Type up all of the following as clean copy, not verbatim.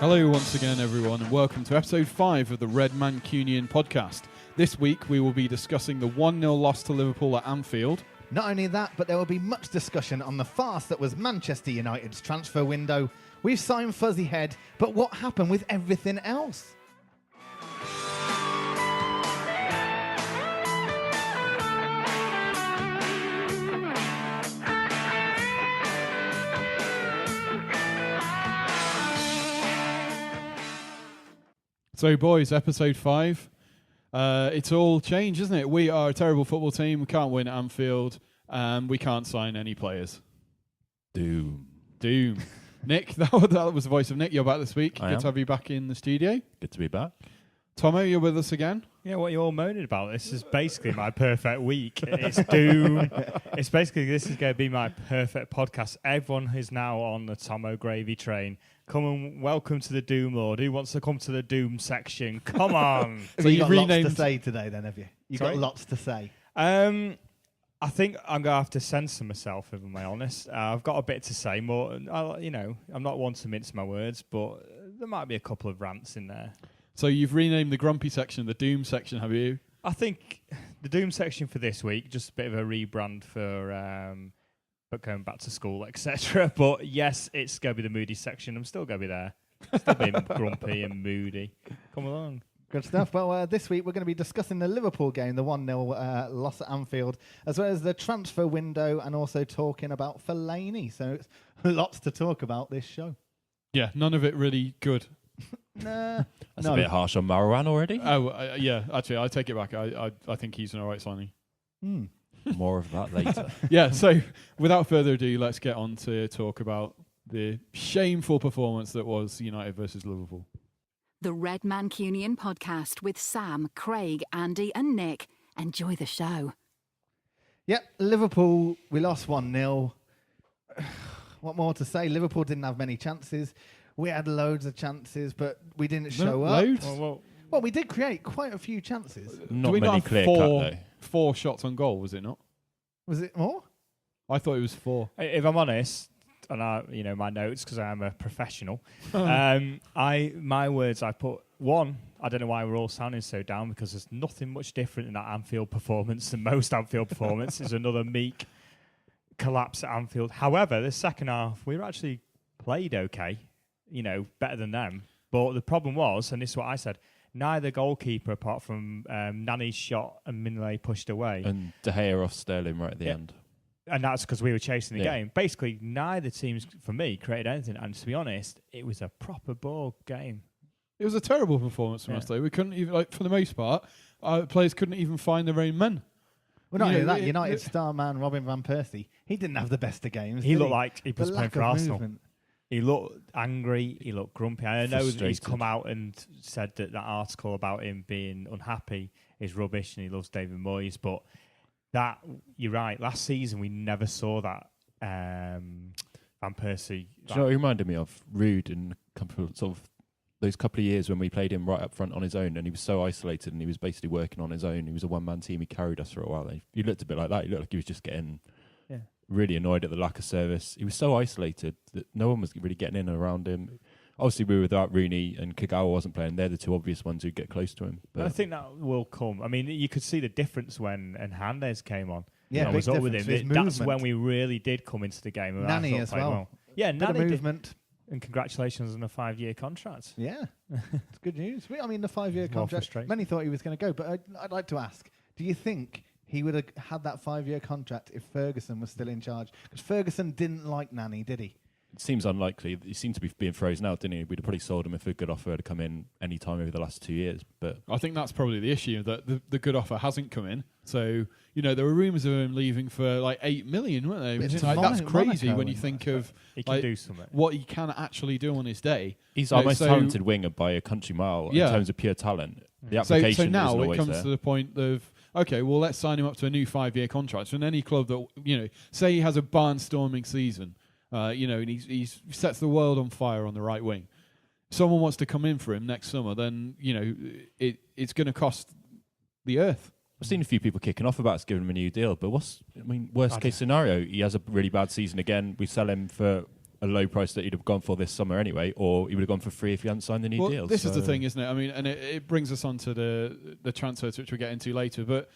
Hello once again, everyone, and welcome to episode 5 of the RedMancunian podcast. This week we will be discussing the 1-0 loss to Liverpool at Anfield. Not only that, but there will be much discussion on the farce that was Manchester United's transfer window. We've signed Fuzzy Head, but what happened with everything else? So, boys, episode 5. It's all changed, isn't it? We are a terrible football team. We can't win at Anfield. We can't sign any players. Doom. Nick, that was the voice of Nick. You're back this week. Good to have you back in the studio. Good to be back. Tomo, you're with us again. Yeah, what you're all moaning about. This is basically my perfect week. It's doom. It's basically, this is going to be my perfect podcast. Everyone is now on the Tomo gravy train. Come and welcome to the Doom Lord. Who wants to come to the Doom section? Come on. So you've got lots to say today then, have you? You've got lots to say. I think I'm going to have to censor myself, if I'm honest. I've got a bit to say more. I'm not one to mince my words, but there might be a couple of rants in there. So you've renamed the Grumpy section the Doom section, have you? I think the Doom section for this week, just a bit of a rebrand for going back to school, etc. But yes, it's going to be the moody section. I'm still going to be there. Still being grumpy and moody. Come along. Good stuff. Well, this week we're going to be discussing the Liverpool game, the 1-0 loss at Anfield, as well as the transfer window and also talking about Fellaini. So it's lots to talk about this show. Yeah, none of it really good. Nah. That's a bit harsh on Marouane already. Oh, yeah, actually, I take it back. I think he's an all right signing. More of that later. Yeah, so without further ado, let's get on to talk about the shameful performance that was United versus Liverpool. The RedMancunian podcast with Sam, Craig, Andy and Nick. Enjoy the show. Yep, Liverpool, we lost 1-0. What more to say? Liverpool didn't have many chances. We had loads of chances, but we didn't show up. Loads? Well, we did create quite a few chances. Not many clear cut though. 4 shots on goal, was it not? Was it more? I thought it was 4. If I'm honest, and my notes, because I am a professional, my words, I put 1. I don't know why we're all sounding so down, because there's nothing much different in that Anfield performance than most Anfield performances. Another meek collapse at Anfield. However, the second half, we were actually played okay, better than them. But the problem was, and this is what I said, neither goalkeeper, apart from Nani's shot and Mignolet pushed away. And De Gea off Sterling right at the end. And that's because we were chasing the game. Basically, neither teams, for me, created anything. And to be honest, it was a proper ball game. It was a terrible performance from us, though. We couldn't even, for the most part, our players couldn't even find their own men. Well, not only that, United star man Robin van Persie, he didn't have the best of games. He looked like he was playing for Arsenal. Movement. He looked angry. He looked grumpy. I know that he's come out and said that article about him being unhappy is rubbish and he loves David Moyes. But you're right. Last season, we never saw that Van Persie. Do you know what it reminded me of? Rude in those couple of years when we played him right up front on his own, and he was so isolated and he was basically working on his own. He was a one-man team. He carried us for a while. He looked a bit like that. He looked like he was just getting really annoyed at the lack of service. He was so isolated that no one was really getting in around him. Obviously, we were without Rooney and Kagawa wasn't playing. They're the 2 obvious ones who'd get close to him. But I think that will come. I mean, you could see the difference when Hernandez came on. Yeah, I was up with him. That's when we really did come into the game. Nani as well. Yeah, Nani movement. And congratulations on a 5-year contract. Yeah, it's good news. The 5-year contract, many thought he was going to go, but I'd like to ask, do you think he would have had that 5-year contract if Ferguson was still in charge? Because Ferguson didn't like Nani, did he? It seems unlikely. He seemed to be being frozen out, didn't he? We'd have probably sold him if a good offer had come in any time over the last 2 years. But I think that's probably the issue, that the good offer hasn't come in. So, there were rumours of him leaving for like 8 million, weren't they? That's crazy when you think of he can do something. What he can actually do on his day. He's our most talented winger by a country mile in terms of pure talent. The application so now isn't it always comes there. to the point of, okay, well, let's sign him up to a new 5-year contract. And any club that, say he has a barnstorming season, and he sets the world on fire on the right wing. Someone wants to come in for him next summer, then, it's going to cost the earth. I've seen a few people kicking off about us giving him a new deal, but worst case scenario, he has a really bad season again. We sell him for a low price that he'd have gone for this summer anyway, or he would have gone for free if he hadn't signed the new deal. This is the thing, isn't it? I mean, and it brings us on to the transfers, which we'll get into later. But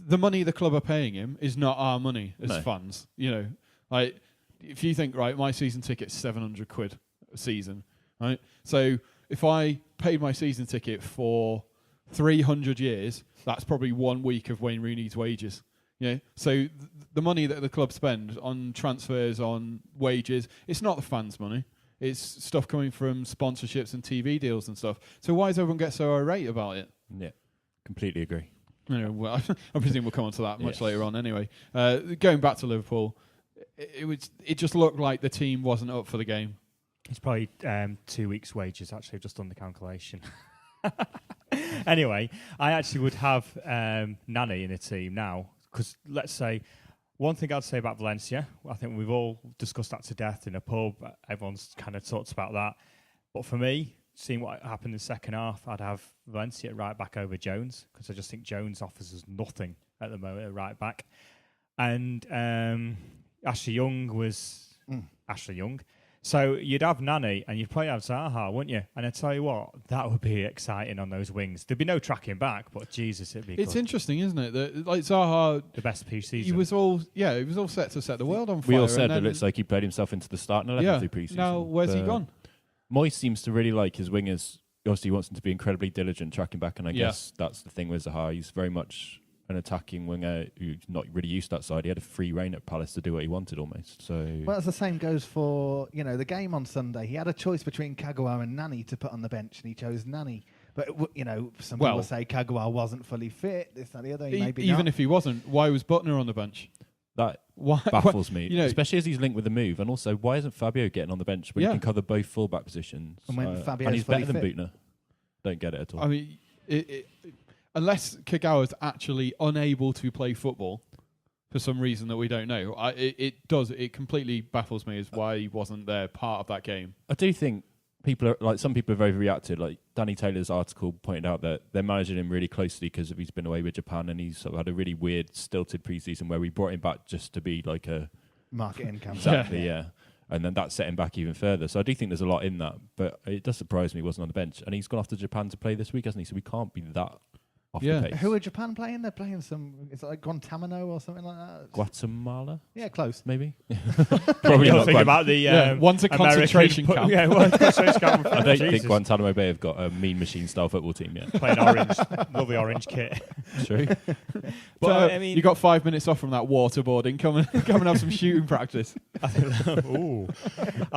the money the club are paying him is not our money as fans. You know, like if you think, right, my season ticket's £700 a season, right? So if I paid my season ticket for 300 years, that's probably 1 week of Wayne Rooney's wages. Yeah. So the money that the club spend on transfers, on wages, it's not the fans' money. It's stuff coming from sponsorships and TV deals and stuff. So why does everyone get so irate about it? Yeah, completely agree. You know, well, I presume we'll come on to that much later on anyway. Going back to Liverpool, it just looked like the team wasn't up for the game. It's probably 2 weeks' wages, actually. I've just done the calculation. Anyway, I actually would have Nani in the team now. Because let's say, one thing I'd say about Valencia, I think we've all discussed that to death in a pub. Everyone's kind of talked about that. But for me, seeing what happened in the second half, I'd have Valencia right back over Jones, because I just think Jones offers us nothing at the moment at right back. And Ashley Young was Ashley Young. So you'd have Nani and you'd probably have Zaha, wouldn't you? And I tell you what, that would be exciting on those wings. There'd be no tracking back, but Jesus, it'd be It's good. Interesting, isn't it? That like Zaha, The best pre-season. he was all set to set the world on fire. We all said it looks like he played himself into the starting 11 through pre-season. Now where's he gone? Moyes seems to really like his wingers. Obviously, he wants them to be incredibly diligent tracking back, and I guess that's the thing with Zaha. He's very much an attacking winger who's not really used to that side. He had a free reign at Palace to do what he wanted almost. So well, that's the same goes for the game on Sunday. He had a choice between Kagawa and Nani to put on the bench, and he chose Nani. But some people say Kagawa wasn't fully fit. This, that, the other. Even if he wasn't, why was Butner on the bench? That baffles me, especially as he's linked with the move. And also, why isn't Fabio getting on the bench when he can cover both fullback positions? And when Fabio's and he's better than fit. Butner. Don't get it at all. I mean, unless Kagawa's actually unable to play football for some reason that we don't know, it completely baffles me as why he wasn't there part of that game. I do think some people are very reactive. Like Danny Taylor's article pointed out that they're managing him really closely because he's been away with Japan, and he's sort of had a really weird, stilted pre-season where we brought him back just to be like a marketing campaign. Exactly, yeah. And then that set him back even further. So I do think there's a lot in that, but it does surprise me he wasn't on the bench. And he's gone off to Japan to play this week, hasn't he? So we can't be that off the pace. Who are Japan playing? They're playing it's like Guantanamo or something like that. Guatemala? Yeah, close. Maybe. Probably not think about the one's a concentration camp. Yeah, one's a concentration camp. I don't think Guantanamo Bay have got a mean machine style football team yet. Playing orange, lovely orange kit. True. But I mean, you got 5 minutes off from that waterboarding. Come and have some shooting practice. I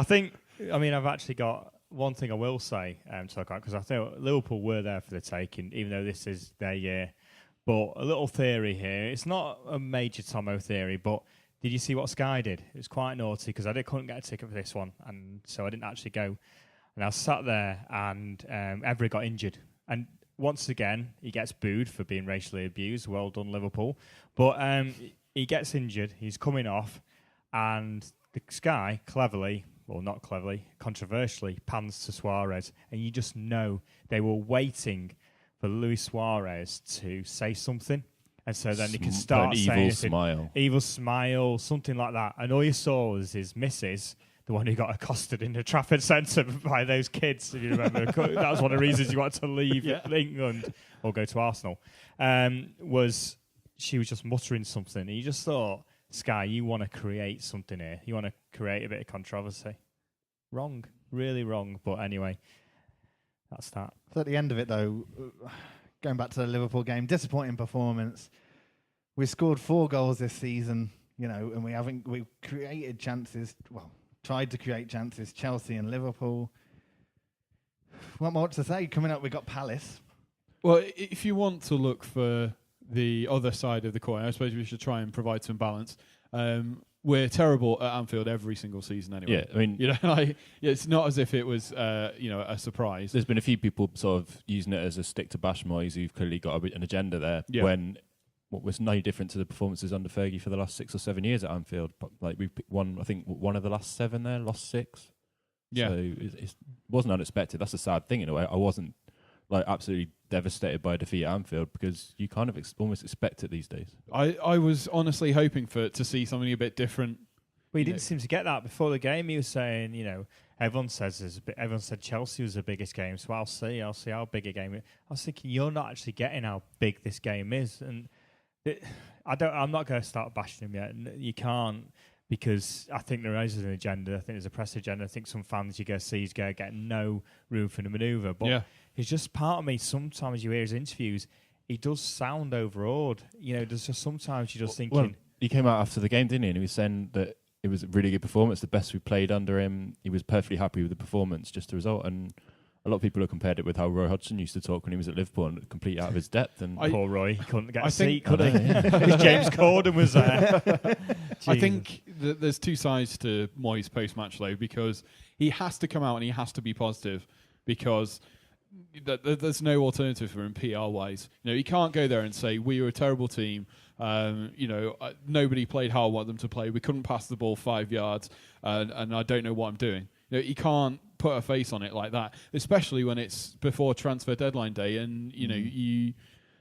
think. I mean, I've actually got one thing I will say to talk about, because I think Liverpool were there for the taking, even though this is their year. But a little theory here. It's not a major Tomo theory, but did you see what Sky did? It was quite naughty because I couldn't get a ticket for this one, and so I didn't actually go. And I sat there, and Everett got injured. And once again, he gets booed for being racially abused. Well done, Liverpool. But he gets injured. He's coming off, and the Sky cleverly, well, not cleverly, controversially, pans to Suarez. And you just know they were waiting for Luis Suarez to say something. And so then he can start saying evil smile, something like that. And all you saw was his missus, the one who got accosted in the Trafford Centre by those kids, if you remember. That was one of the reasons you wanted to leave England or go to Arsenal. She was just muttering something. And you just thought, Sky, you want to create something here. You want to create a bit of controversy. Wrong. Really wrong. But anyway, that's that. So at the end of it, though, going back to the Liverpool game, disappointing performance. We scored 4 goals this season, and we've created chances. Well, tried to create chances. Chelsea and Liverpool. What more to say? Coming up, we got Palace. Well, if you want to look for the other side of the coin, I suppose we should try and provide some balance. We're terrible at Anfield every single season anyway. Yeah, I mean, it's not as if it was, a surprise. There's been a few people sort of using it as a stick to bash Moyes, who've clearly got an agenda there. Yeah. When what was no different to the performances under Fergie for the last 6 or 7 years at Anfield. Like we've won, I think, one of the last 7 there, lost 6. Yeah, so it wasn't unexpected. That's a sad thing in a way. I wasn't absolutely devastated by a defeat at Anfield because you kind of almost expect it these days. I was honestly hoping to see something a bit different But he didn't seem to get that before the game. He was saying, everyone said Chelsea was the biggest game, so I'll see how big a game it is. I was thinking, you're not actually getting how big this game is, and I'm not going to start bashing him yet. You can't, because I think there is an agenda. I think there's a press agenda. I think some fans you're going to see is going to get no room for the manoeuvre. But it's just part of me. Sometimes you hear his interviews, he does sound overawed. There's just sometimes you're just thinking. Well, he came out after the game, didn't he? And he was saying that it was a really good performance, the best we played under him. He was perfectly happy with the performance, just the result. And a lot of people have compared it with how Roy Hodgson used to talk when he was at Liverpool and completely out of his depth. And poor Roy, he couldn't get a seat, could he? James Corden was there. I think that there's two sides to Moyes post-match, though, because he has to come out and he has to be positive, because there's no alternative for him PR-wise. He can't go there and say, we were a terrible team. Nobody played how I want them to play. We couldn't pass the ball 5 yards, and I don't know what I'm doing. He can't put a face on it like that, especially when it's before transfer deadline day, and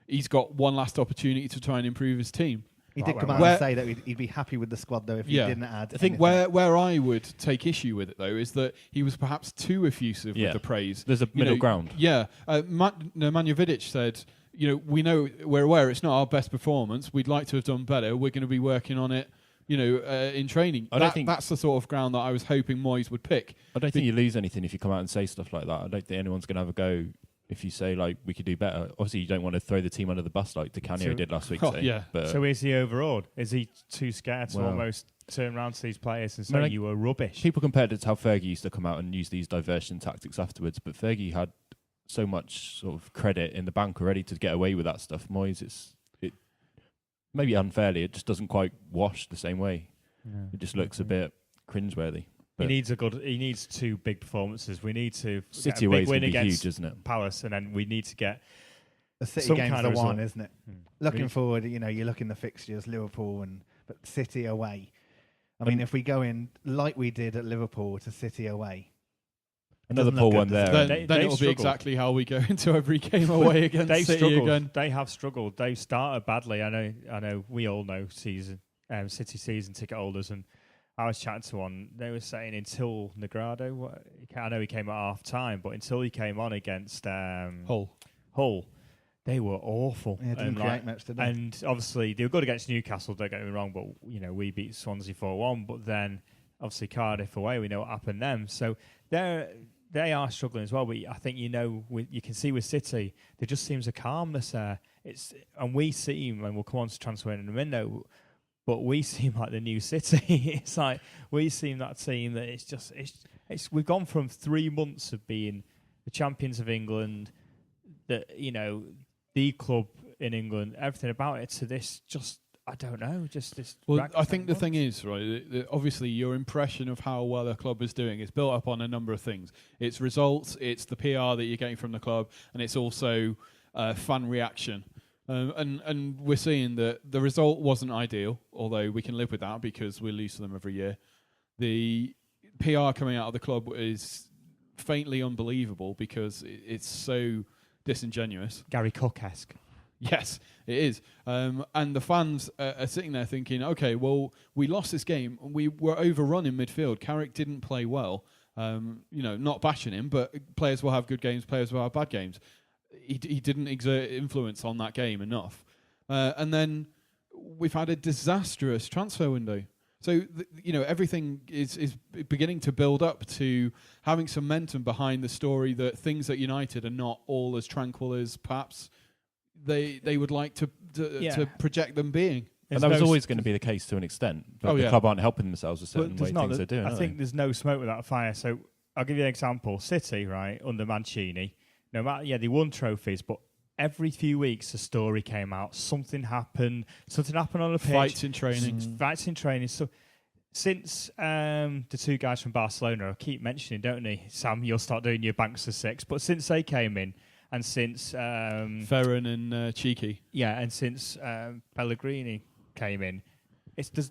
he's got one last opportunity to try and improve his team. He did come out and say that he'd be happy with the squad, though, if he didn't add. I think where I would take issue with it, though, is that he was perhaps too effusive with the praise. There's a middle ground. Yeah. Nemanja Vidic said, we're aware it's not our best performance. We'd like to have done better. We're going to be working on it, in training. That's the sort of ground that I was hoping Moyes would pick. I don't think you lose anything if you come out and say stuff like that. I don't think anyone's going to have a go if you say, we could do better. Obviously, you don't want to throw the team under the bus like Di Canio did last week. So is he overawed? Is he too scared to almost turn around to these players and say you were rubbish? People compared it to how Fergie used to come out and use these diversion tactics afterwards, but Fergie had so much sort of credit in the bank already to get away with that stuff. Moyes, it maybe unfairly, it just doesn't quite wash the same way. Yeah, it just looks a bit cringeworthy. He needs two big performances. We need to City away is going to be huge, isn't it? Palace, and then we need to get the City game's the one, isn't it? Looking forward, you look in the fixtures, Liverpool but City away. I mean, if we go in like we did at Liverpool to City away, another poor one there. Then it'll be exactly how we go into every game away against City again. They have struggled. They've started badly. I know. We all know City season ticket holders, and I was chatting to one. They were saying until Negredo, I know he came at half time, but until he came on against Hull, they were awful. Yeah, didn't create much, did they? And obviously they were good against Newcastle. Don't get me wrong, but we beat Swansea 4-1. But then obviously Cardiff away, we know what happened then. So they are struggling as well. But I think you can see with City, there just seems a calmness there. And we seem, and we'll come on to transfer in a minute. But we seem like the new City. It's like we seem that team that it's we've gone from 3 months of being the champions of England, the club in England, everything about it, to this I don't know, just this. Well, I think the thing is, right, obviously your impression of how well a club is doing is built up on a number of things. It's results, it's the PR that you're getting from the club, and it's also fan reaction. And we're seeing that the result wasn't ideal, although we can live with that because we lose to them every year. The PR coming out of the club is faintly unbelievable because it's so disingenuous. Gary Cook-esque. Yes, it is. And the fans are sitting there thinking, okay, well, we lost this game. We were overrun in midfield. Carrick didn't play well. Not bashing him, but players will have good games, players will have bad games. He didn't exert influence on that game enough. And then we've had a disastrous transfer window. So, everything is beginning to build up to having some momentum behind the story that things at United are not all as tranquil as perhaps they would like to project them being. And that was always going to be the case to an extent. But the club aren't helping themselves with certain things they're doing. I think there's no smoke without fire. So I'll give you an example. City, right, under Mancini, no matter, they won trophies, but every few weeks a story came out. Something happened on the pitch. Fights in training. So since the two guys from Barcelona, I keep mentioning, don't they? Sam, you'll start doing your banks of 6. But since they came in, and since Ferran and Cheeky. Yeah, and since Pellegrini came in,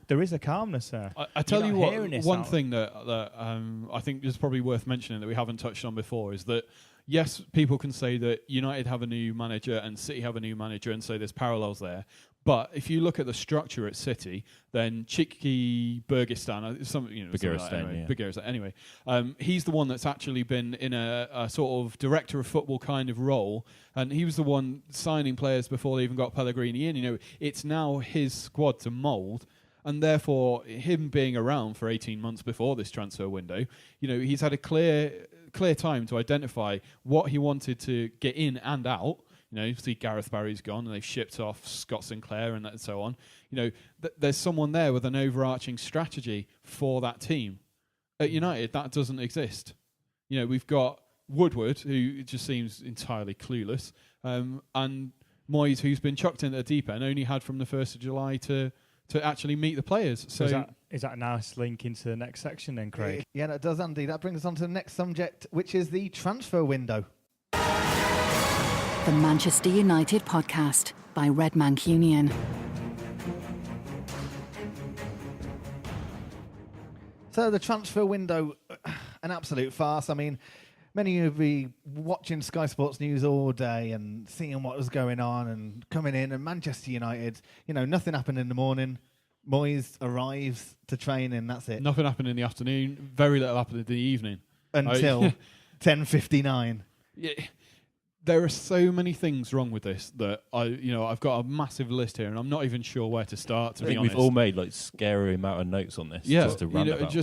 there is a calmness there. I tell you what, one thing that I think is probably worth mentioning that we haven't touched on before is that, yes, people can say that United have a new manager and City have a new manager and so there's parallels there. But if you look at the structure at City, then Chiki Bergistan, Bergistan, anyway, he's the one that's actually been in a sort of director of football kind of role, and he was the one signing players before they even got Pellegrini in. It's now his squad to mould, and therefore him being around for 18 months before this transfer window, he's had a clear time to identify what he wanted to get in and out. See Gareth Barry's gone and they've shipped off Scott Sinclair and so on. There's someone there with an overarching strategy for that team. At United, that doesn't exist. We've got Woodward, who just seems entirely clueless, and Moyes, who's been chucked in at the deep end, only had from the 1st of July to actually meet the players. So is that a nice link into the next section then, Craig? Yeah, that does, Andy. That brings us on to the next subject, which is the transfer window. The Manchester United podcast by RedMancunian. So the transfer window, an absolute farce. I mean, many of you be watching Sky Sports News all day and seeing what was going on and coming in. And Manchester United, nothing happened in the morning. Moyes arrives to train and that's it. Nothing happened in the afternoon. Very little happened in the evening. Until 10:59. Yeah. There are so many things wrong with this that I've got a massive list here, and I'm not even sure where to start. I think we've all made scary amount of notes on this. Yeah, just to run about.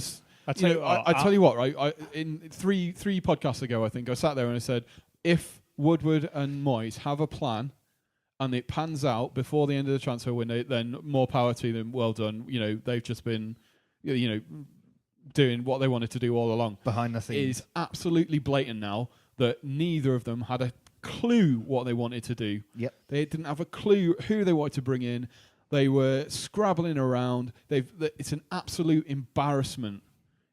I tell you what, right? In three podcasts ago, I think I sat there and I said, if Woodward and Moyes have a plan, and it pans out before the end of the transfer window, then more power to them. Well done. They've just been, doing what they wanted to do all along. Behind the scenes, it is absolutely blatant now that neither of them had a clue what they wanted to do. Yep. They didn't have a clue who they wanted to bring in. They were scrabbling around. It's an absolute embarrassment.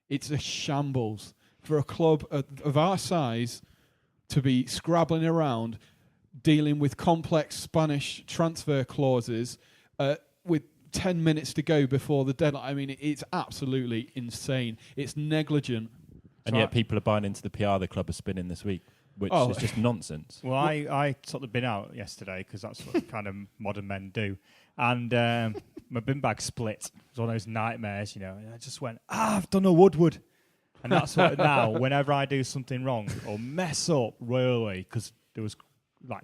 It's a shambles for a club of our size to be scrabbling around, dealing with complex Spanish transfer clauses with 10 minutes to go before the deadline. I mean, it's absolutely insane. It's negligent. And yet people are buying into the PR the club is spinning this week, which is just nonsense. Well, I sort of been out yesterday because that's what kind of modern men do. And my bin bag split. It was one of those nightmares, And I just went, I've done a Woodward. And that's what now, whenever I do something wrong or mess up royally, because there was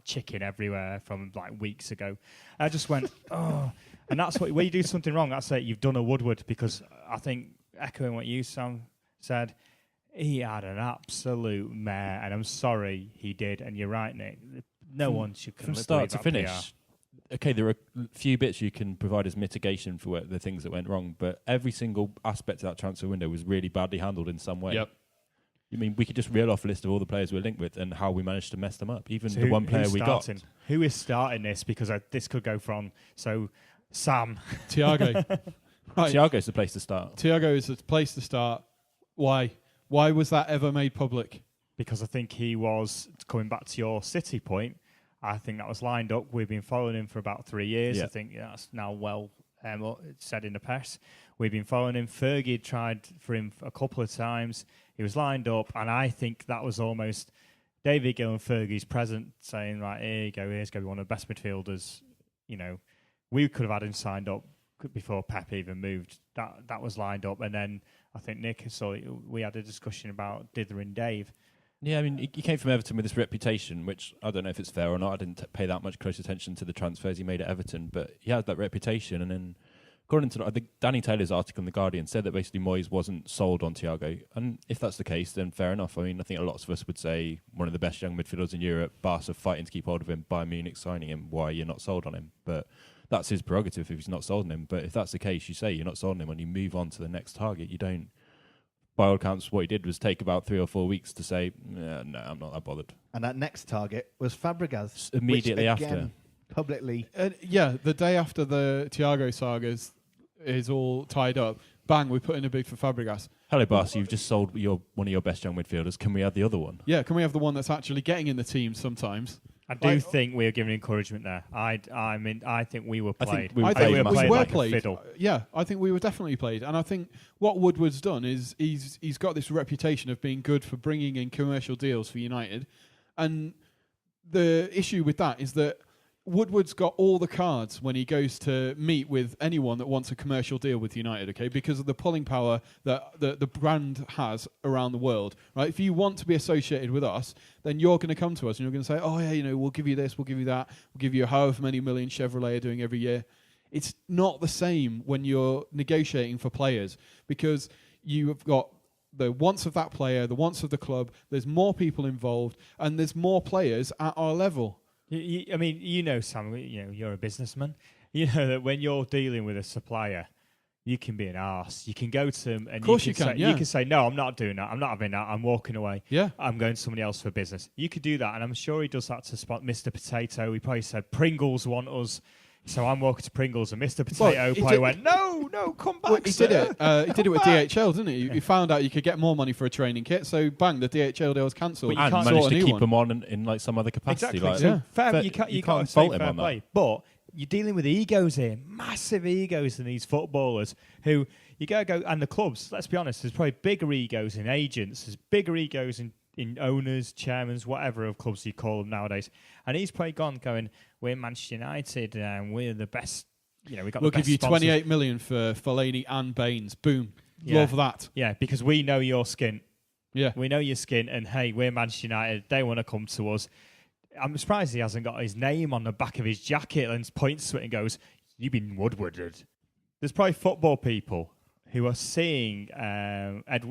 chicken everywhere from weeks ago, I just went, oh. And that's when you do something wrong, that's it, you've done a Woodward. Because I think, echoing what you, Sam, said, he had an absolute mare, and I'm sorry he did. And you're right, Nick. No one should from start to finish. Okay, there are a few bits you can provide as mitigation for the things that went wrong, but every single aspect of that transfer window was really badly handled in some way. Yep. I mean, we could just reel off a list of all the players we're linked with and how we managed to mess them up. Even so the one player we got. Who is starting this? Because this could go from Sam, Thiago. Right. Thiago's the place to start. Thiago is the place to start. Why? Why was that ever made public? Because I think he was, coming back to your City point, I think that was lined up. We've been following him for about 3 years. I think that's now well said in the press. We've been following him. Fergie tried for him a couple of times. He was lined up, and I think that was almost David Gill and Fergie's present, saying, right, here you go, here's going to be one of the best midfielders. We could have had him signed up before Pep even moved. That was lined up, and then I think Nick saw we had a discussion about dithering Dave. Yeah, I mean, he came from Everton with this reputation, which I don't know if it's fair or not. I didn't pay that much close attention to the transfers he made at Everton, but he had that reputation. And then, according to I think Danny Taylor's article in The Guardian, said that basically Moyes wasn't sold on Thiago. And if that's the case, then fair enough. I mean, I think lots of us would say one of the best young midfielders in Europe, Barca fighting to keep hold of him, Bayern Munich signing him, why you're not sold on him. But that's his prerogative if he's not sold on him. But if that's the case, you say you're not sold on him and you move on to the next target. You don't. By all accounts, what he did was take about 3 or 4 weeks to say, no, I'm not that bothered. And that next target was Fabregas. Immediately which, again, after. Publicly. The day after the Thiago saga is all tied up, bang, we put in a bid for Fabregas. Hello, Barca, you've just sold one of your best young midfielders. Can we have the other one? Yeah, can we have the one that's actually getting in the team sometimes? I do think we are giving encouragement there. I think we were played. I think we were were played. A fiddle. Yeah, I think we were definitely played. And I think what Woodward's done is he's got this reputation of being good for bringing in commercial deals for United. And the issue with that is that Woodward's got all the cards when he goes to meet with anyone that wants a commercial deal with United, okay, because of the pulling power that the brand has around the world, right? If you want to be associated with us, then you're going to come to us and you're going to say, oh, yeah, you know, we'll give you this, we'll give you that, we'll give you however many million Chevrolet are doing every year. It's not the same when you're negotiating for players because you have got the wants of that player, the wants of the club, there's more people involved, and there's more players at our level. I mean, you know, Sam, you know, you're a businessman. You know that when you're dealing with a supplier, you can be an arse. You can go to them and you can say, no, I'm not doing that. I'm not having that. I'm walking away. Yeah. I'm going to somebody else for business. You could do that, and I'm sure he does that to spot Mr. Potato. He probably said, Pringles want us. So I'm walking to Pringles, and Mr. Potato probably went, no, come back, Well, he did it. He did it with DHL, didn't he? Yeah. He found out you could get more money for a training kit, so bang, the DHL deal was cancelled. And managed to keep them on in like some other capacity. Exactly. Like, So fair, you can't fault say him fair on play. that. But you're dealing with egos here, massive egos in these footballers who you go, and the clubs, let's be honest, there's probably bigger egos in agents, there's bigger egos in owners, chairmans, whatever of clubs you call them nowadays. And he's probably going, we're Manchester United and we're the best. You know, we'll give you sponsors. 28 million for Fellaini and Baines. Boom. Yeah. Love that. Yeah, because we know your skin. Yeah. We know your skin, and hey, we're Manchester United. They want to come to us. I'm surprised he hasn't got his name on the back of his jacket and points to it and goes, you've been Woodwarded. There's probably football people who are seeing Ed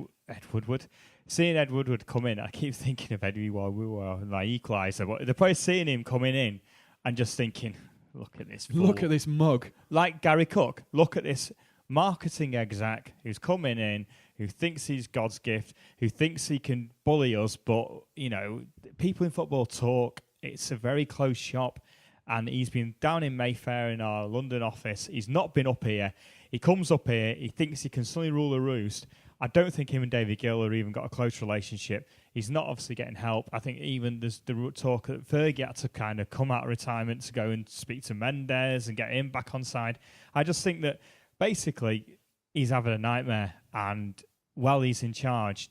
Woodward. Seeing Ed Woodward come in, I keep thinking of Eddie while we were like equaliser, but they're probably seeing him coming in and just thinking, look at this. Look at this mug. Like Gary Cook, look at this marketing exec who's coming in, who thinks he's God's gift, who thinks he can bully us. But, you know, people in football talk. It's a very close shop. And he's been down in Mayfair in our London office. He's not been up here. He comes up here. He thinks he can suddenly rule the roost. I don't think him and David Gill have even got a close relationship. He's not obviously getting help. I think even there's the talk that Fergie had to kind of come out of retirement to go and speak to Mendes and get him back on side. I just think that basically he's having a nightmare. And while he's in charge,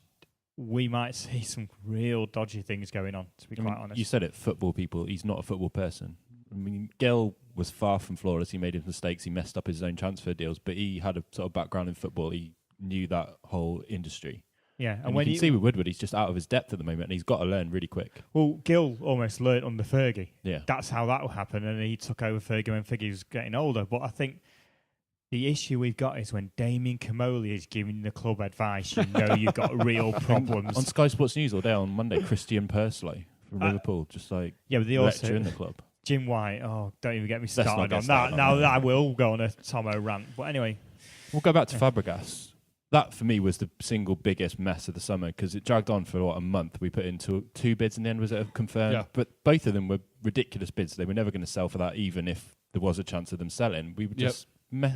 we might see some real dodgy things going on, to be quite honest. You said it, football people. He's not a football person. I mean, Gill was far from flawless. He made his mistakes. He messed up his own transfer deals. But he had a sort of background in football. He knew that whole industry. Yeah, and when you can see with Woodward, he's just out of his depth at the moment, and he's got to learn really quick. Well, Gill almost learnt under Fergie. Yeah, that's how that will happen, and he took over Fergie when Fergie was getting older. But I think the issue we've got is when Damien Comolli is giving the club advice, you know you've got real problems. On Sky Sports News all day on Monday, Christian Pursley from Liverpool, just like but they also lecture in the club. Jim White, don't even get me started on that. Now I will go on a Tomo rant. But anyway, we'll go back to Fabregas. That, for me, was the single biggest mess of the summer because it dragged on for, a month. We put in two bids in the end, was it confirmed? Yeah. But both of them were ridiculous bids. They were never going to sell for that, even if there was a chance of them selling. We were just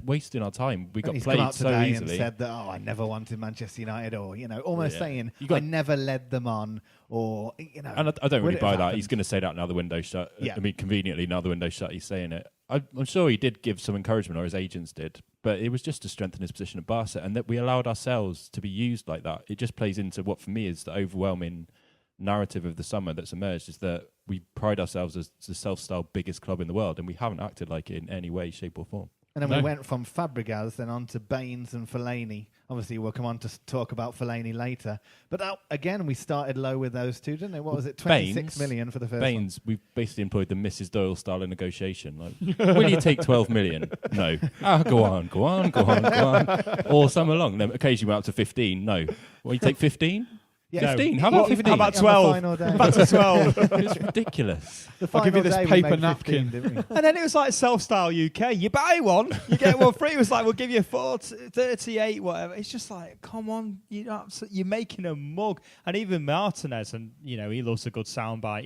wasting our time. We got he's played come out so today easily. and said that, I never wanted Manchester United, or, almost saying, I never led them on, or, And I don't really buy that. He's going to say that now the window's shut. Yeah. I mean, conveniently, now the window's shut, he's saying it. I'm sure he did give some encouragement, or his agents did, but it was just to strengthen his position at Barca, and that we allowed ourselves to be used like that. It just plays into what, for me, is the overwhelming narrative of the summer that's emerged, is that we pride ourselves as the self-styled biggest club in the world, and we haven't acted like it in any way, shape or form. And then we went from Fabregas then on to Baines and Fellaini. Obviously, we'll come on to talk about Fellaini later. But again, we started low with those two, didn't we? What was it, 26 million for the first Baines, we've basically employed the Mrs. Doyle style of negotiation. Like, will you take 12 million? No. Go on. All summer long. Then occasionally went up to 15. No. Will you take 15? Yeah. 15? How about 15? How about 12? Back to 12. It's ridiculous. I'll give you this paper napkin. 15, and then it was like Self-Style UK. You buy one, you get one free. It was like, we'll give you 38, whatever. It's just like, come on, you're making a mug. And even Martinez, and he loves a good soundbite.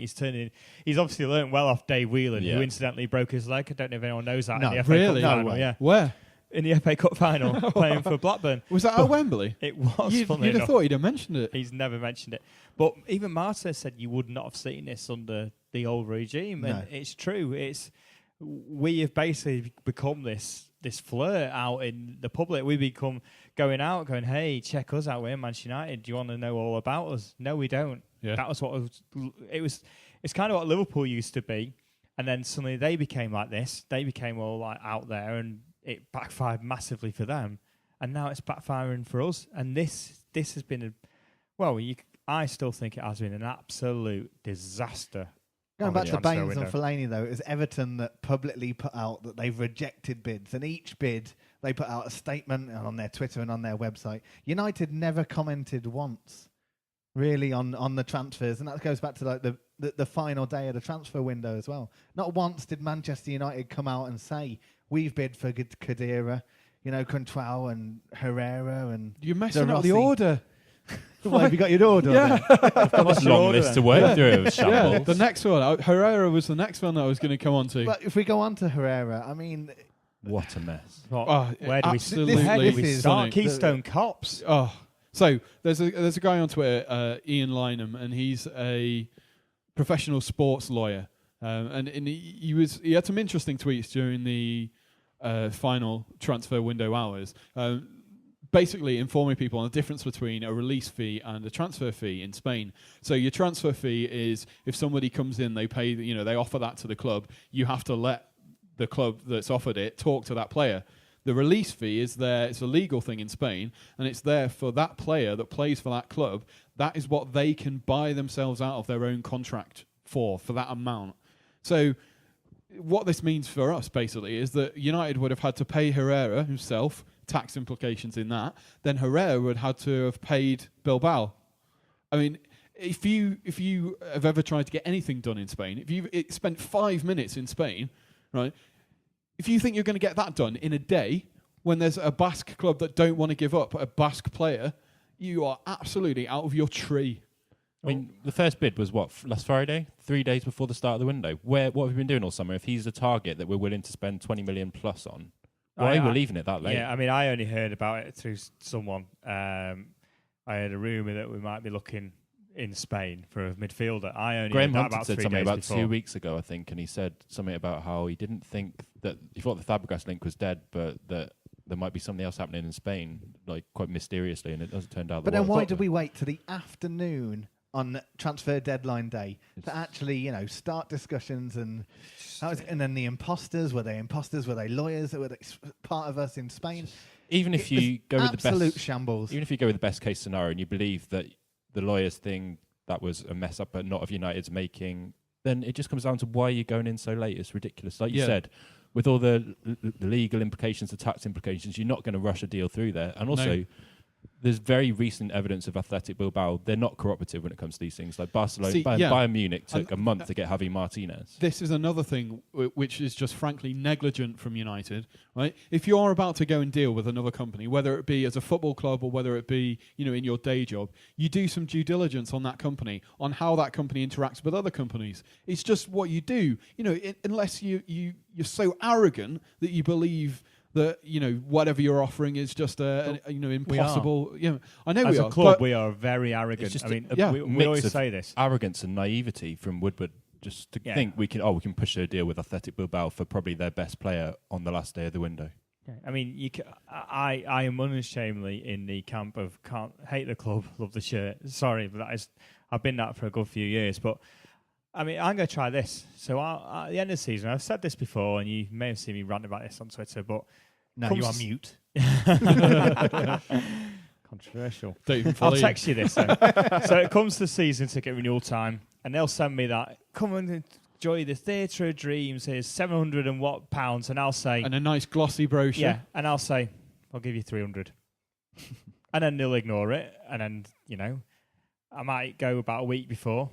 He's obviously learnt well off Dave Whelan, who incidentally broke his leg. I don't know if anyone knows that. No, in the FA really? Cup final. No way. Yeah. Where? In the FA Cup final, playing for Blackburn. Was that at Wembley? It was. You'd have thought he'd have mentioned it. He's never mentioned it. But even Martinez said you would not have seen this under the old regime. No. And it's true. We have basically become this flirt out in the public. We become going out, going, hey, check us out. We're Manchester United. Do you want to know all about us? No, we don't. Yeah. That was what it was. It's kind of what Liverpool used to be. And then suddenly they became like this. They became all like out there, and it backfired massively for them. And now it's backfiring for us. And this has been I still think it has been an absolute disaster. Going back to Baines and Fellaini, though, it was Everton that publicly put out that they've rejected bids, and each bid they put out a statement on their Twitter and on their website. United never commented once, really, on the transfers, and that goes back to like the final day of the transfer window as well. Not once did Manchester United come out and say we've bid for Khedira, Contral and Herrera and you're messing up the order. Well, have you got your order? Yeah. I've got this long list to work through. Yeah, the next one, Herrera was the next one that I was going to come on to. But if we go on to Herrera, I mean, what a mess. Where do we absolutely start? Keystone Cops. So there's a guy on Twitter, Ian Lynham, and he's a professional sports lawyer, and he had some interesting tweets during the final transfer window hours. Basically informing people on the difference between a release fee and a transfer fee in Spain. So your transfer fee is if somebody comes in, they pay, they offer that to the club. You have to let the club that's offered it talk to that player. The release fee is there. It's a legal thing in Spain, and it's there for that player that plays for that club. That is what they can buy themselves out of their own contract for that amount. So what this means for us, basically, is that United would have had to pay Herrera himself, tax implications in that, then Herrera would have had to have paid Bilbao. I mean, if you have ever tried to get anything done in Spain, if you've spent 5 minutes in Spain, right, if you think you're going to get that done in a day when there's a Basque club that don't want to give up a Basque player, you are absolutely out of your tree. I mean, the first bid was last Friday, 3 days before the start of the window. What have we been doing all summer? If he's a target that we're willing to spend 20 million plus on, why are we leaving it that late? Yeah, I mean, I only heard about it through someone. I heard a rumour that we might be looking in Spain for a midfielder. Graham Hunter said something about 2 weeks ago, I think, and he said something about how he didn't think that he thought the Fabregas link was dead, but that there might be something else happening in Spain, like quite mysteriously, and it doesn't turn out. But then why did we wait to the afternoon on transfer deadline day to actually, start discussions and then the imposters, were they lawyers, were they part of us in Spain? Even if you go with the best absolute shambles. Even if you go with the best case scenario and you believe that the lawyers thing that was a mess up but not of United's making, then it just comes down to why you're going in so late. It's ridiculous. Like you said, with all the legal implications, the tax implications, you're not going to rush a deal through there. And also, there's very recent evidence of Athletic Bilbao. They're not cooperative when it comes to these things. Like Barcelona, Bayern Munich took a month to get Javi Martinez. This is another thing which is just frankly negligent from United, right? If you're about to go and deal with another company, whether it be as a football club or whether it be, in your day job, you do some due diligence on that company, on how that company interacts with other companies. It's just what you do. Unless you're so arrogant that you believe that whatever you're offering is just impossible. I know as we are. As a club, we are very arrogant. I mean, we always say this: arrogance and naivety from Woodward, just to think we can push a deal with Athletic Bilbao for probably their best player on the last day of the window. Yeah. I mean, I am unashamedly in the camp of can't hate the club, love the shirt. Sorry, but I've been that for a good few years, but. I mean, I'm going to try this. So at the end of the season, I've said this before, and you may have seen me rant about this on Twitter, but... No, you are mute. Controversial. I'll text you this then. So it comes to season ticket renewal time, and they'll send me that. Come and enjoy the Theatre of Dreams. Here's £700 and what pounds, and I'll say... And a nice glossy brochure. Yeah, and I'll say, I'll give you 300. And then they'll ignore it, and then, I might go about a week before...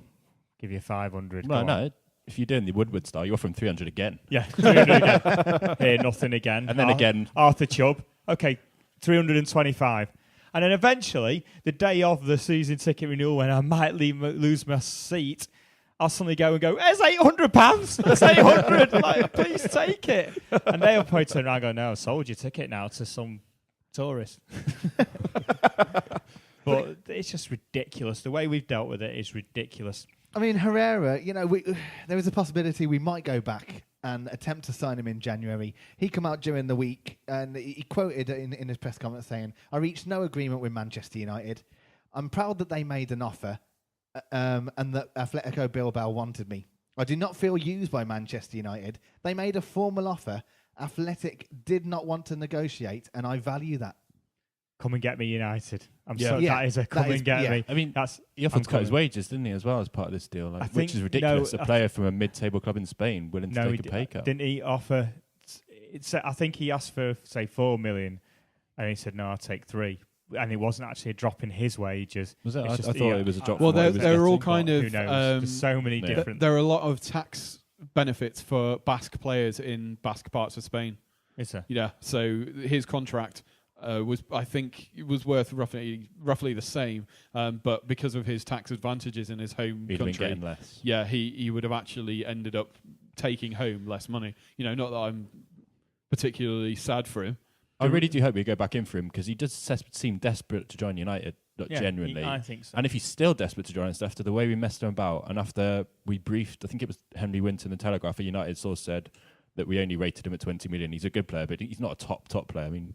Give you 500. No. If you're doing the Woodward style, you're offering 300 again. Yeah, 300 again. Here, nothing again. And then again. Arthur Chubb. Okay, 325. And then eventually, the day of the season ticket renewal, when I might lose my seat, I'll suddenly go, "There's £800. That's 800. Like, please take it." And they'll probably turn around and go, "No, I sold your ticket now to some tourist." But it's just ridiculous. The way we've dealt with it is ridiculous. I mean, Herrera, there was a possibility we might go back and attempt to sign him in January. He come out during the week and he quoted in his press conference saying, "I reached no agreement with Manchester United. I'm proud that they made an offer and that Atletico Bilbao wanted me. I do not feel used by Manchester United. They made a formal offer. Athletic did not want to negotiate, and I value that. Come and get me, United. Yeah, that is a come and get me. I mean, he offered to cut his wages, didn't he, as well as part of this deal? Like, which is ridiculous. A player from a mid-table club in Spain willing to take a pay cut. Didn't he offer? I think he asked for say 4 million, and he said no, I'll take 3. And it wasn't actually a drop in his wages. Was it? I thought it was a drop. Well, they're all kind of. Who knows? There's so many different. There are a lot of tax benefits for Basque players in Basque parts of Spain. Is there? Yeah. So his contract was, I think, it was worth roughly the same, but because of his tax advantages in his home He'd country, been getting less. Yeah, he would have actually ended up taking home less money. Not that I'm particularly sad for him. I really do hope we go back in for him because he does seem desperate to join United, genuinely. I think so. And if he's still desperate to join us after the way we messed him about and after we briefed, I think it was Henry Winton, the Telegraph, a United source said that we only rated him at 20 million. He's a good player, but he's not a top player. I mean,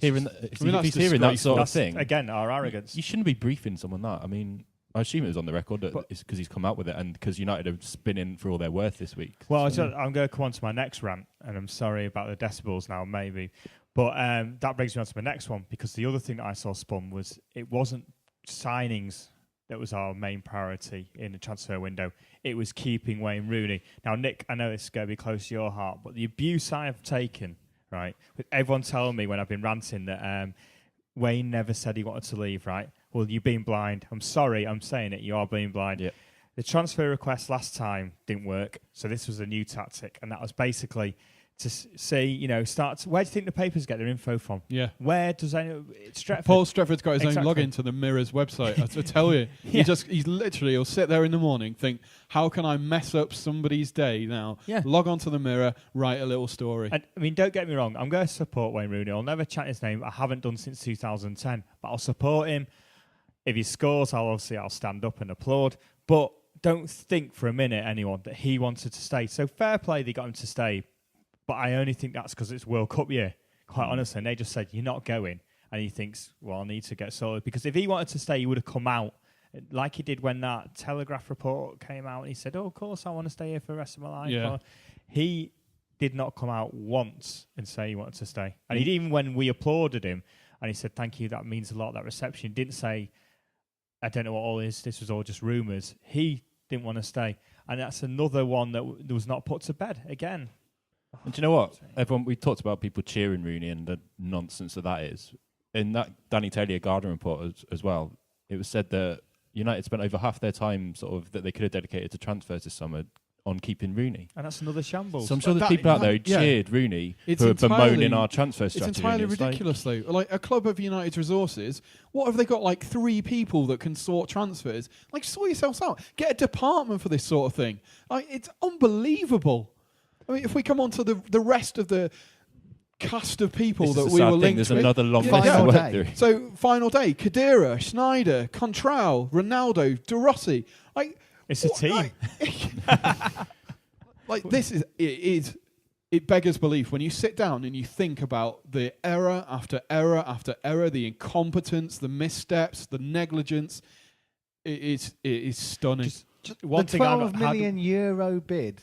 if he's hearing that sort of thing, again, our arrogance. You shouldn't be briefing someone that. I mean, I assume it was on the record that it's because he's come out with it and because United are spinning for all their worth this week. Well, so I'm going to come on to my next rant, and I'm sorry about the decibels now, maybe. But that brings me on to my next one, because the other thing that I saw spun was it wasn't signings that was our main priority in the transfer window. It was keeping Wayne Rooney. Now, Nick, I know this is going to be close to your heart, but the abuse I have taken, right, with everyone telling me when I've been ranting that Wayne never said he wanted to leave, right? Well, you've been blind. I'm sorry, I'm saying it. You are being blind. Yep. The transfer request last time didn't work, so this was a new tactic, and that was basically to say, where do you think the papers get their info from? Yeah. Where does Stretford? Paul Stretford's got his own Exactly. login to the Mirror's website. I tell you, he'll sit there in the morning, think, how can I mess up somebody's day now? Yeah. Log on to the Mirror, write a little story. And, I mean, don't get me wrong. I'm going to support Wayne Rooney. I'll never chant his name. I haven't done since 2010, but I'll support him. If he scores, I'll stand up and applaud. But don't think for a minute, anyone, that he wanted to stay. So fair play, they got him to stay. But I only think that's because it's World Cup year, quite honestly. And they just said, you're not going. And he thinks, well, I need to get sorted. Because if he wanted to stay, he would have come out like he did when that Telegraph report came out. And he said, oh, of course, I want to stay here for the rest of my life. Yeah. He did not come out once and say he wanted to stay. And even when we applauded him, and he said, thank you, that means a lot, that reception, he didn't say, I don't know what all is, this was all just rumours. He didn't want to stay. And that's another one that was not put to bed again. And do you know what? We talked about people cheering Rooney and the nonsense that is. In that Danny Taylor Garden report as well, it was said that United spent over half their time that they could have dedicated to transfers this summer on keeping Rooney. And that's another shambles. So I'm sure there's people out there who cheered Rooney for bemoaning our transfer strategy. It's entirely ridiculous, though. Like a club of United's resources, what have they got, like 3 people that can sort transfers? Like, sort yourselves out. Get a department for this sort of thing. Like, it's unbelievable. I mean, if we come on to the rest of the cast of people that we were linked There's with. another long list to work through. So, final day, Khedira, Schneider, Contral, Ronaldo, De Rossi. Like, it's a team. It beggars belief when you sit down and you think about the error after error after error, the incompetence, the missteps, the negligence. It is stunning. One thing, €12 million bid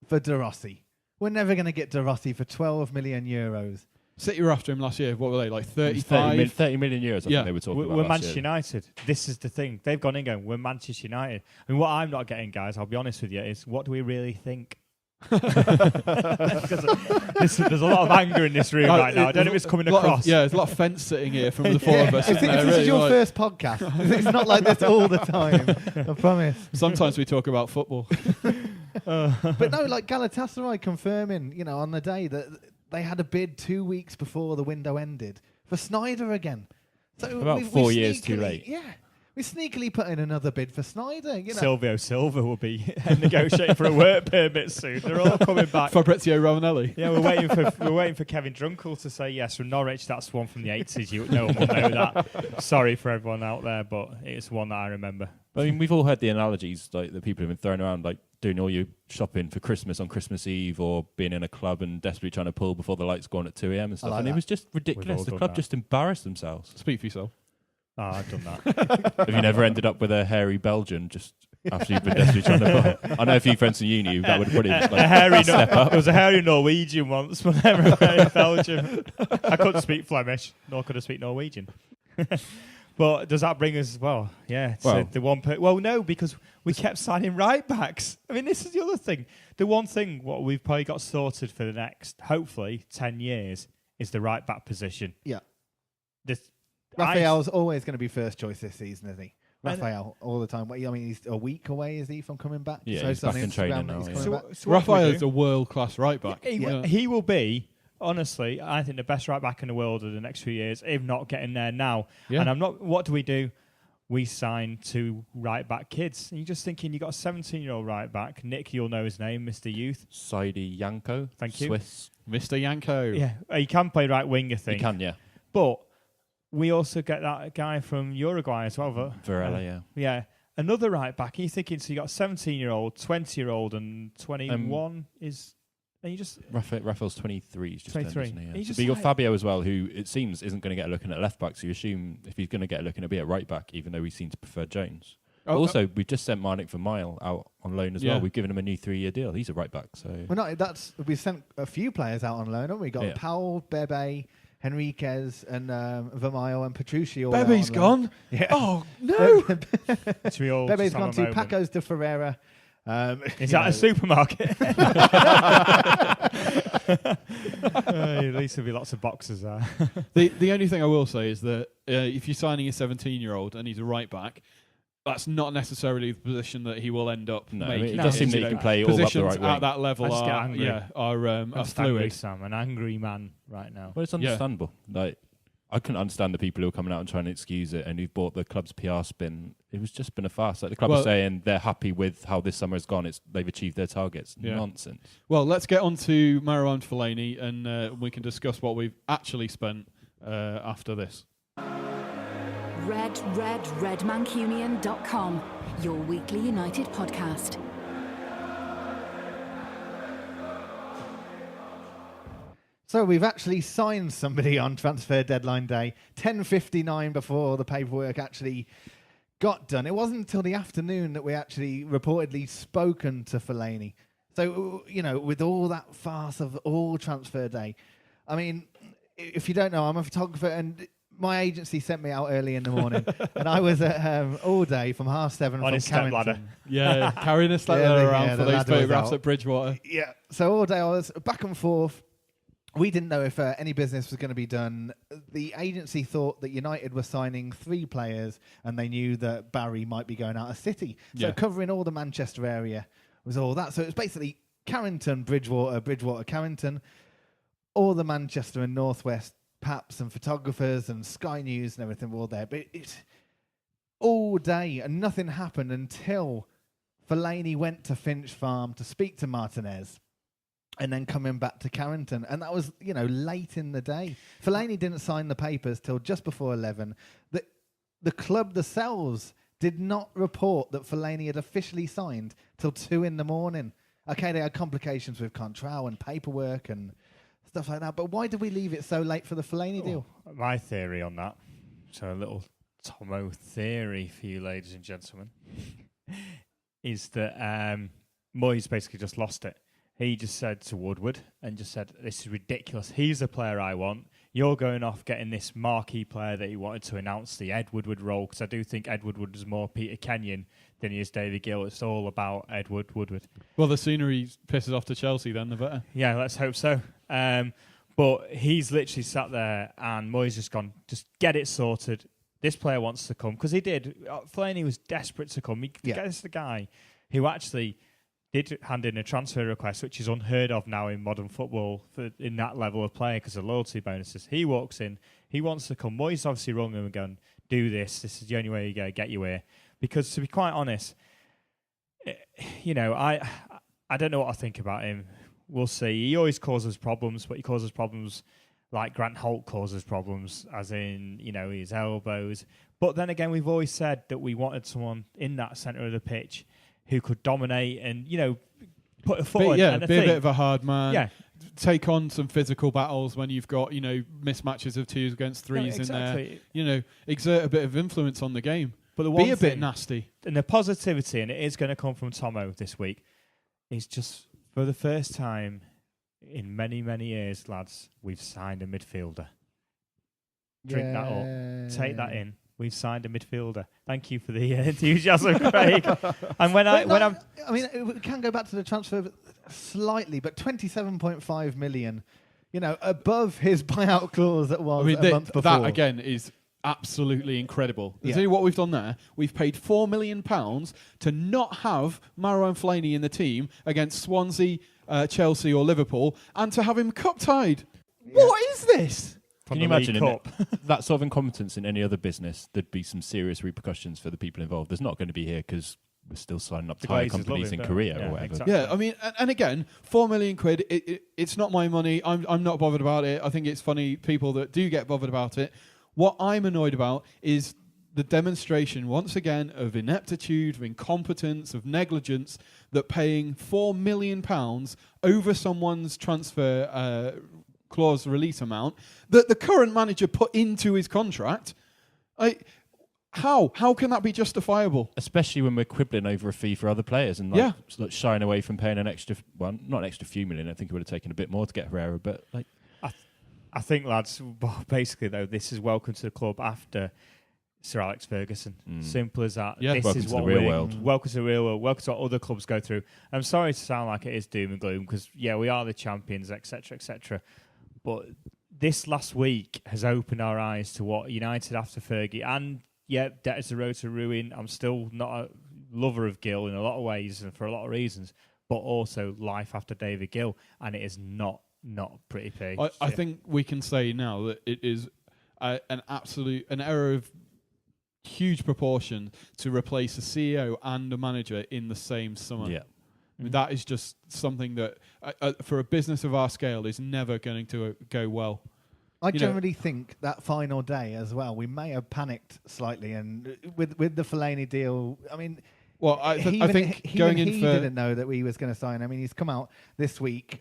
for De Rossi. We're never going to get De Rossi for €12 million. City were after him last year. What were they, like 35? 30 million euros, I think they were talking about We're last Manchester year. United. This is the thing. They've gone in going, we're Manchester United. I mean, what I'm not getting, guys, I'll be honest with you, is what do we really think? There's a lot of anger in this room right now. I don't know if it's coming across. There's a lot of fence sitting here from the 4 of us. If this is your first podcast, it's not like this all the time. I promise. Sometimes we talk about football. But no, like Galatasaray confirming, on the day that they had a bid 2 weeks before the window ended for Sneijder again. So about 4 years too late. Yeah. We sneakily put in another bid for Sneijder. Silvio Silva will be negotiating for a work permit soon. They're all coming back. Fabrizio Romanelli. Yeah, we're waiting for Kevin Drunkle to say yes from Norwich. That's one from the 80s. No one will know that. Sorry for everyone out there, but it's one that I remember. I mean, we've all heard the analogies like that people have been throwing around, like doing all your shopping for Christmas on Christmas Eve, or being in a club and desperately trying to pull before the lights go on at 2 a.m. and stuff. And it was just ridiculous. The club just embarrassed themselves. Speak for yourself. Oh, I've done that. Have you never ended up with a hairy Belgian just After you've been desperately trying to I know a few friends in uni that would put it step up. There was a hairy Norwegian once whenever I went in Belgium. I couldn't speak Flemish, nor could I speak Norwegian. But does that bring us, well, yeah, well, the one... no, because we kept signing right-backs. I mean, this is the other thing. The one thing what we've probably got sorted for the next, hopefully, 10 years is the right-back position. Yeah. This, Raphael's always going to be first choice this season, isn't he? Raphael, all the time. I mean, he's a week away, is he, from coming back? Yeah, so he's back in training now. So Raphael is a world-class right-back. He will be, honestly, I think the best right-back in the world in the next few years, if not getting there now. Yeah. And what do? We sign 2 right-back kids. And you're just thinking, you've got a 17-year-old right-back. Nick, you'll know his name, Mr. Youth. Saidi Yanko. Thank you. Swiss. Mr. Yanko. Yeah, he can play right wing, I think. He can, yeah. But we also get that guy from Uruguay as well. Varela, yeah. Yeah. Another right back. And you're thinking, so you got a 17-year-old, 20-year-old, and 21 is... And you just... Raphael's 23. He's just 23. Turned, isn't he? But you got Fabio as well, who it seems isn't going to get a look in at left back. So you assume if he's going to get a look in, it'll be at right back, even though he seems to prefer Jones. Also, we've just sent Marnik for Mile out on loan as well. We've given him a new 3-year deal. He's a right back. So we sent a few players out on loan, haven't we? Got Powell, Bebe, Henriquez, and Vermaio and Petrucci. Bebe's gone. Yeah. Oh no! Bebe's gone too. Paco's de Ferreira. Is that a supermarket? At least there'll be lots of boxes there. The only thing I will say is that if you're signing a 17-year-old and he's a right back, that's not necessarily the position that he will end up making. It does seem that he can play all up the right way. At that level are fluid. Sam, an angry man right now. Well, it's understandable. Like, I couldn't understand the people who are coming out and trying to excuse it and who've bought the club's PR spin. It was just been a farce. Like the club are saying they're happy with how this summer has gone. They've achieved their targets. Yeah. Nonsense. Well, let's get on to Marouane Fellaini and we can discuss what we've actually spent after this. RedMancunian.com, your weekly United podcast. So we've actually signed somebody on transfer deadline day, 10:59 before the paperwork actually got done. It wasn't until the afternoon that we actually reportedly spoken to Fellaini. So, with all that farce of all transfer day, I mean, if you don't know, I'm a photographer and my agency sent me out early in the morning and I was at all day from 7:30 on his from ladder. Yeah, carrying a step ladder around for those photographs at Bridgewater. Yeah, so all day I was back and forth. We didn't know if any business was going to be done. The agency thought that United were signing 3 players and they knew that Barry might be going out of City. So covering all the Manchester area was all that. So it was basically Carrington, Bridgewater, Carrington, all the Manchester and Northwest paps and photographers and Sky News and everything were all there. But it's all day and nothing happened until Fellaini went to Finch Farm to speak to Martinez. And then coming back to Carrington. And that was, late in the day. Fellaini didn't sign the papers till just before 11. The club themselves did not report that Fellaini had officially signed till 2 in the morning. Okay, they had complications with Contral and paperwork and stuff like that. But why did we leave it so late for the Fellaini deal? My theory on that, so a little Tomo theory for you ladies and gentlemen, is that Moyes basically just lost it. He just said to Woodward and just said, this is ridiculous. He's the player I want. You're going off getting this marquee player that he wanted to announce the Ed Woodward role, because I do think Ed Woodward is more Peter Kenyon than he is David Gill. It's all about Ed Woodward. Well, the sooner he pisses off to Chelsea, then the better. Yeah, let's hope so. But he's literally sat there and Moyes just gone, just get it sorted. This player wants to come. Because he did. Fellaini was desperate to come. He gets the guy who actually did hand in a transfer request, which is unheard of now in modern football in that level of player because of loyalty bonuses. He walks in, he wants to come. Moyes obviously rung him and gone, do this. This is the only way you go, get you here. Because to be quite honest, I don't know what I think about him. We'll see. He always causes problems, but he causes problems like Grant Holt causes problems, as in, his elbows. But then again, we've always said that we wanted someone in that centre of the pitch who could dominate and, put a foot in. Yeah, be a bit of a hard man. Yeah. Take on some physical battles when you've got, mismatches of 2s against 3s in there. Exert a bit of influence on the game. But be a bit nasty. And the positivity, and it is going to come from Tomo this week, is just for the first time in many, many years, lads, we've signed a midfielder. Drink that up. Take that in. We've signed a midfielder. Thank you for the enthusiasm, Craig. And I mean, we can go back to the transfer slightly, but 27.5 million, above his buyout clause that was a month before. That again is absolutely incredible. Yeah. See what we've done there? We've paid £4 million to not have Marouane Fellaini in the team against Swansea, Chelsea, or Liverpool, and to have him cup tied. Yeah. What is this? Can you imagine that sort of incompetence in any other business? There'd be some serious repercussions for the people involved. There's not going to be here because we're still signing up tyre companies in Korea or whatever. Exactly. Yeah, I mean, and again, £4 million, it's not my money. I'm not bothered about it. I think it's funny people that do get bothered about it. What I'm annoyed about is the demonstration, once again, of ineptitude, of incompetence, of negligence, that paying £4 million over someone's transfer clause release amount that the current manager put into his contract. How can that be justifiable? Especially when we're quibbling over a fee for other players and shying away from paying an extra, well, not an extra few million. I think it would have taken a bit more to get Herrera, but I think, lads, basically though, this is welcome to the club after Sir Alex Ferguson. Simple as that. Yeah. This is what we're welcome to the real world. Welcome to what other clubs go through. I'm sorry to sound like it is doom and gloom because we are the champions, etc., etc. But this last week has opened our eyes to what United after Fergie, and that is the road to ruin. I'm still not a lover of Gill in a lot of ways and for a lot of reasons, but also life after David Gill, and it is not pretty pig. I think we can say now that it is an error of huge proportion to replace a CEO and a manager in the same summer. Yeah. I mean, that is just something that, for a business of our scale, is never going to go well. I generally think that final day as well, we may have panicked slightly, and with the Fellaini deal, I mean, well, I think he didn't know that he was going to sign. I mean, he's come out this week,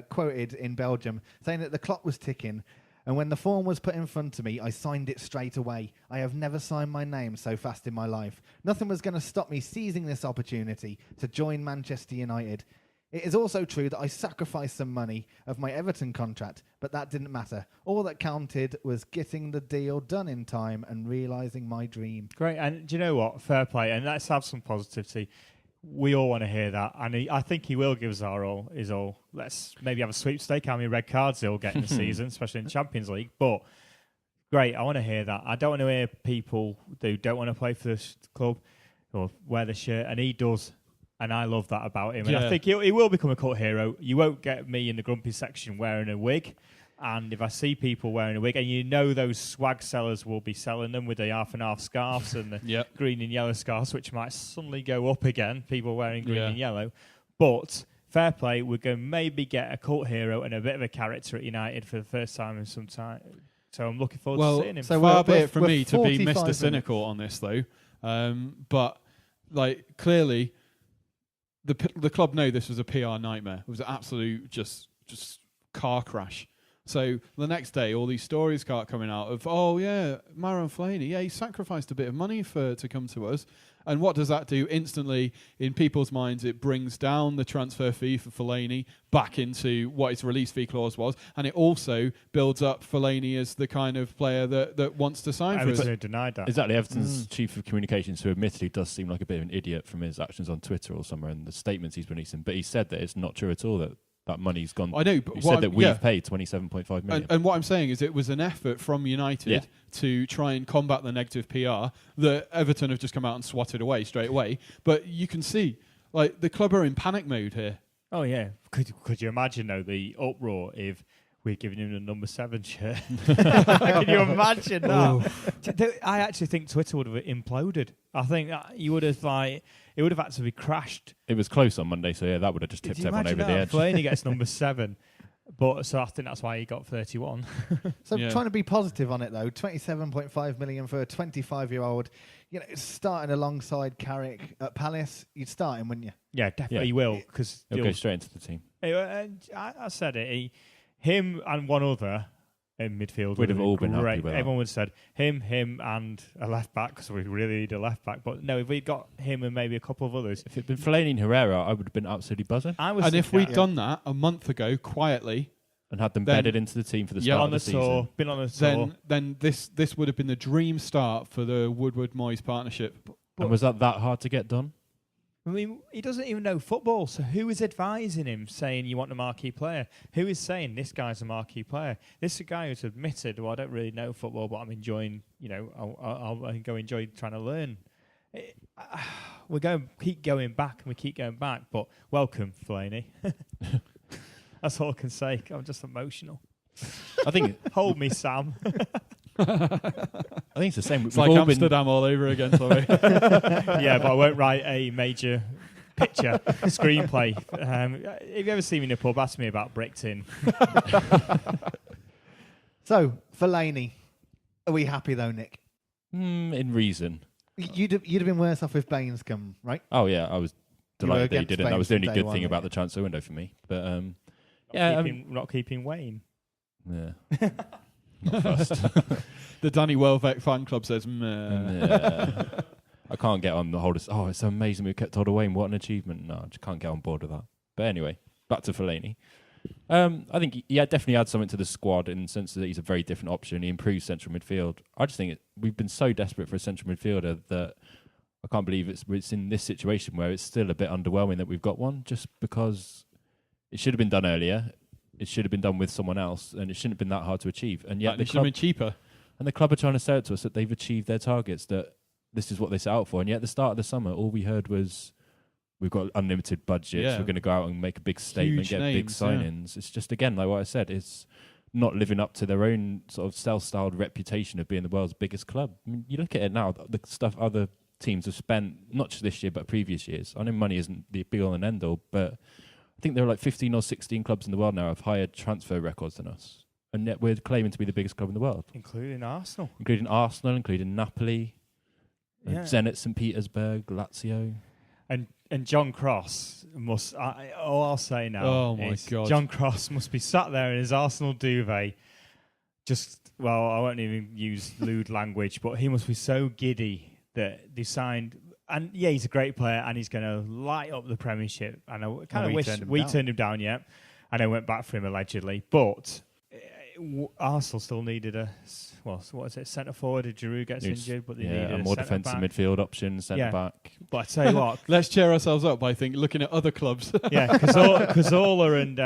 quoted in Belgium, saying that the clock was ticking. And when the form was put in front of me, I signed it straight away. I have never signed my name so fast in my life. Nothing was going to stop me seizing this opportunity to join Manchester United. It is also true that I sacrificed some money of my Everton contract, but that didn't matter. All that counted was getting the deal done in time and realising my dream. Great, and do you know what? Fair play, and let's have some positivity. We all want to hear that, and I think he will give us his all. Let's maybe have a sweepstake. How many red cards he'll get in the season, especially in the Champions League. But great, I want to hear that. I don't want to hear people who don't want to play for this club or wear the shirt, and he does, and I love that about him. And I think he will become a cult hero. You won't get me in the grumpy section wearing a wig. And if I see people wearing a wig, and those swag sellers will be selling them with the half and half scarves and the green and yellow scarves, which might suddenly go up again, people wearing green and yellow. But fair play, we're going to maybe get a cult hero and a bit of a character at United for the first time in some time. So I'm looking forward to seeing him. So far be it from me to be Mr. Cynical on this, though. But clearly, the club know this was a PR nightmare. It was an absolute just car crash. So the next day, all these stories start coming out of, Marouane Fellaini, he sacrificed a bit of money to come to us. And what does that do? Instantly, in people's minds, it brings down the transfer fee for Fellaini back into what his release fee clause was. And it also builds up Fellaini as the kind of player that wants to sign for us. Everton denied that. Exactly. Everton's chief of communications, who admittedly does seem like a bit of an idiot from his actions on Twitter or somewhere and the statements he's releasing. But he said that it's not true at all, that money's gone. I know, but you said that we've paid 27.5 million. And what I'm saying is it was an effort from United to try and combat the negative PR that Everton have just come out and swatted away straight away. But you can see, the club are in panic mode here. Oh, yeah. Could you imagine, though, the uproar if we'd given him the number 7 shirt? Can you imagine that? I actually think Twitter would have imploded. I think you would have, it would have actually crashed. It was close on Monday, so that would have just tipped everyone over the edge. Fellaini gets number 7, so I think that's why he got 31. So trying to be positive on it though, 27.5 million for a 25-year-old, starting alongside Carrick at Palace, you'd start him, wouldn't you? Yeah, definitely he will, because he'll go straight into the team. I said it. Him and one other in midfield. We'd have all been happy great. with that. Everyone would have said him, and a left back because we really need a left back. But no, if we'd got him and maybe a couple of others, If it'd been Fellaini and Herrera, I would have been absolutely buzzing And if we'd done that a month ago quietly, and had them bedded into the team for the start on of the season. been on a tour, then this would have been the dream start for the Woodward Moyes partnership. And was that hard to get done? I mean, he doesn't even know football, so who is advising him saying you want a marquee player? Who is saying this guy's a marquee player? This is a guy who's admitted, well, I don't really know football, but I'm enjoying, I'll go enjoy trying to learn. We keep going back, but welcome, Fellaini. That's all I can say. I'm just emotional. I think Hold me, Sam. I think it's the same. It's like Amsterdam all over again, sorry. Yeah, but I won't write a major picture screenplay. If you ever see me in a pub, ask me about Brickton. So, Fellaini. Are we happy though, Nick? In reason. You'd have been worse off if Baines come, right? Oh yeah, I was delighted that he didn't. That was the only good thing day about the transfer window for me. But not keeping Wayne. Yeah. Not fussed. The Danny Welbeck fan club says, meh. Yeah. I can't get on the whole. Oh, it's so amazing we kept hold of Wayne. What an achievement! No, I just can't get on board with that. But anyway, back to Fellaini. I think he definitely adds something to the squad in the sense that he's a very different option. He improves central midfield. I just think we've been so desperate for a central midfielder that I can't believe it's in this situation where it's still a bit underwhelming that we've got one, just because it should have been done earlier. It should have been done with someone else, and it shouldn't have been that hard to achieve. And yet it should have been cheaper. And the club are trying to sell it to us that they've achieved their targets, that this is what they set out for. And yet at the start of the summer, all we heard was, we've got unlimited budgets, we're going to go out and make a big statement, get big signings. Yeah. It's just, again, like what I said, it's not living up to their own sort of self-styled reputation of being the world's biggest club. I mean, you look at it now, the stuff other teams have spent, not just this year, but previous years. I know money isn't the be-all and end-all, but I think there are like 15 or 16 clubs in the world now have higher transfer records than us. And yet we're claiming to be the biggest club in the world. Including Arsenal, including Napoli, Zenit St. Petersburg, Lazio. And John Cross must... all I'll say now oh my God. John Cross must be sat there in his Arsenal duvet. Well, I won't even use lewd language, but he must be so giddy that they signed... And yeah, he's a great player, and he's going to light up the Premiership. And I kind of wish we turned him down yet, and I went back for him allegedly. But Arsenal still needed centre forward. If Giroud gets injured, but they needed a more defensive midfield option, centre back. But I tell you what, let's cheer ourselves up by looking at other clubs. Yeah, Cazorla and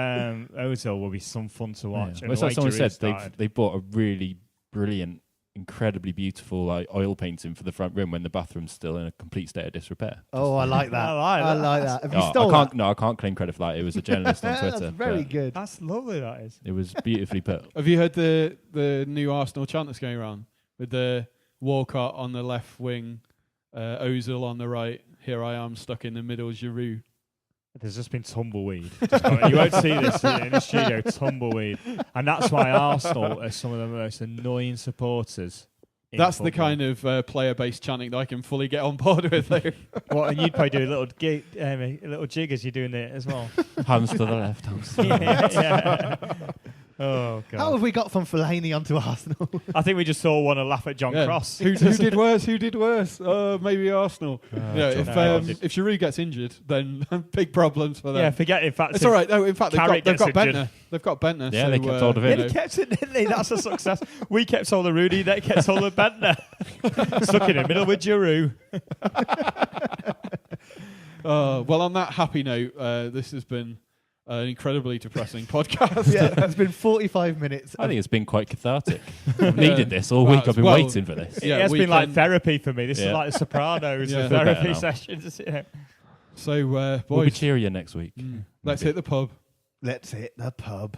Ozil will be some fun to watch. Yeah. Well, like someone said, they bought a really brilliant, incredibly beautiful oil painting for the front room when the bathroom's still in a complete state of disrepair. Oh, I like that. I like that. Have you stole that? No, I can't claim credit for that. It was a journalist on Twitter. That's very good. That's lovely, that is. It was beautifully put. Have you heard the new Arsenal chant that's going around? With the Walcott on the left wing, Ozil on the right, here I am stuck in the middle, Giroud. There's just been tumbleweed. You won't see this in the studio, tumbleweed. And that's why Arsenal are some of the most annoying supporters. That's football. The kind of player-based chanting that I can fully get on board with. Well, and you'd probably do a little jig as you're doing it as well. Hands to the left, hands to the left. Yeah. Oh, God. How have we got from Fellaini onto Arsenal? I think we just all want to laugh at John Cross. Who did worse? Who did worse? Maybe Arsenal. If Giroud gets injured, then big problems for them. Yeah, forget. In fact, it's all right. No, in fact, they've got Bentner. They've got Bentner. Yeah, they kept hold of him. They kept it, didn't they? That's a success. We kept hold of Rooney. They kept hold of Bentner. Stuck in the middle with Giroud. Well, on that happy note, this has been an incredibly depressing podcast. Yeah, it's been 45 minutes. I think it's been quite cathartic. I've needed this all week. I've been waiting for this. Yeah, it's been like therapy for me. This is like the Sopranos of therapy sessions. So, boys, we'll be cheerier next week. Let's hit the pub. Let's hit the pub.